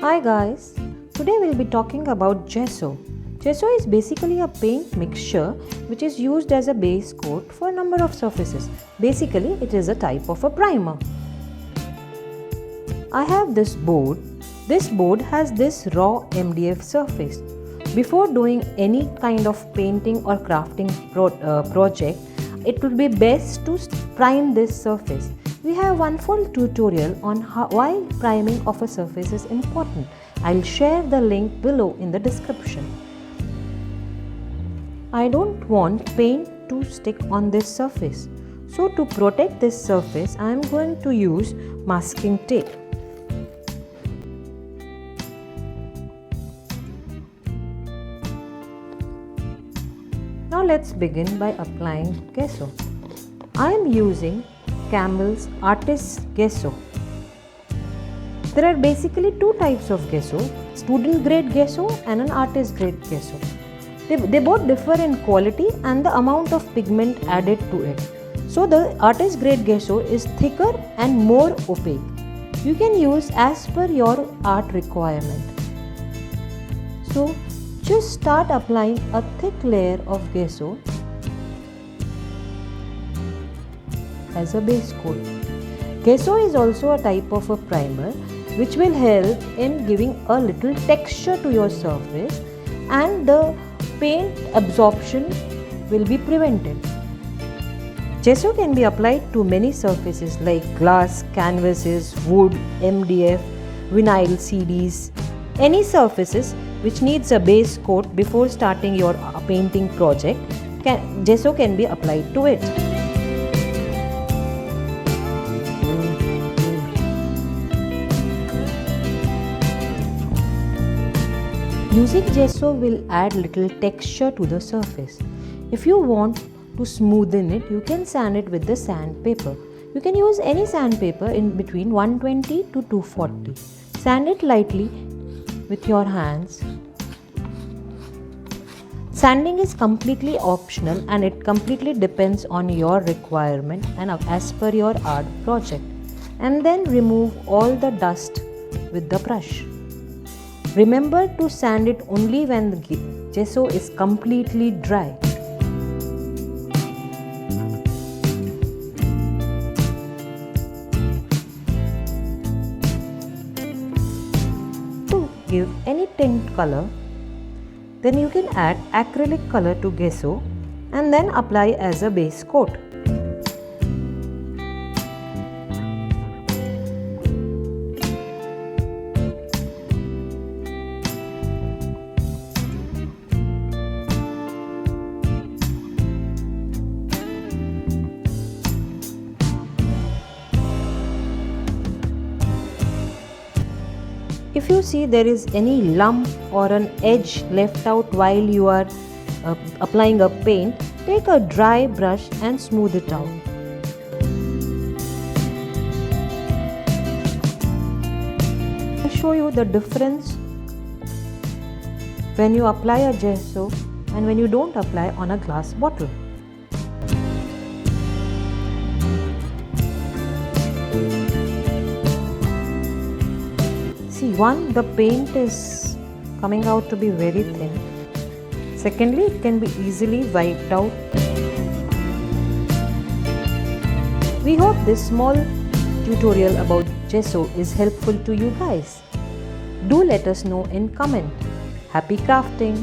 Hi guys, today we'll be talking about gesso. Gesso is basically a paint mixture which is used as a base coat for a number of surfaces. Basically, it is a type of a primer. I have this board. This board has this raw MDF surface. Before doing any kind of painting or crafting project, it would be best to prime this surface. We have one full tutorial on why priming of a surface is important. I'll share the link below in the description. I don't want paint to stick on this surface. So to protect this surface, I am going to use masking tape. Now let's begin by applying gesso. I am using Campbell's Artist Gesso. There are basically two types of gesso, student grade gesso and an artist grade gesso. They both differ in quality and the amount of pigment added to it. So the artist grade gesso is thicker and more opaque. You can use as per your art requirement. So just start applying a thick layer of gesso as a base coat. Gesso is also a type of a primer which will help in giving a little texture to your surface and the paint absorption will be prevented. Gesso can be applied to many surfaces like glass, canvases, wood, MDF, vinyl CDs, any surfaces which needs a base coat before starting your painting project. Gesso can be applied to it. Using gesso will add little texture to the surface. If you want to smoothen it, you can sand it with the sandpaper. You can use any sandpaper in between 120 to 240. Sand it lightly with your hands. Sanding is completely optional and it completely depends on your requirement and as per your art project. And then remove all the dust with the brush. Remember to sand it only when the gesso is completely dry. To give any tint color, then you can add acrylic color to gesso and then apply as a base coat. If you see there is any lump or an edge left out while you are applying a paint, take a dry brush and smooth it out. I'll show you the difference when you apply a gesso and when you don't apply on a glass bottle. One, the paint is coming out to be very thin. Secondly, it can be easily wiped out. We hope this small tutorial about gesso is helpful to you guys. Do let us know in comment. Happy crafting!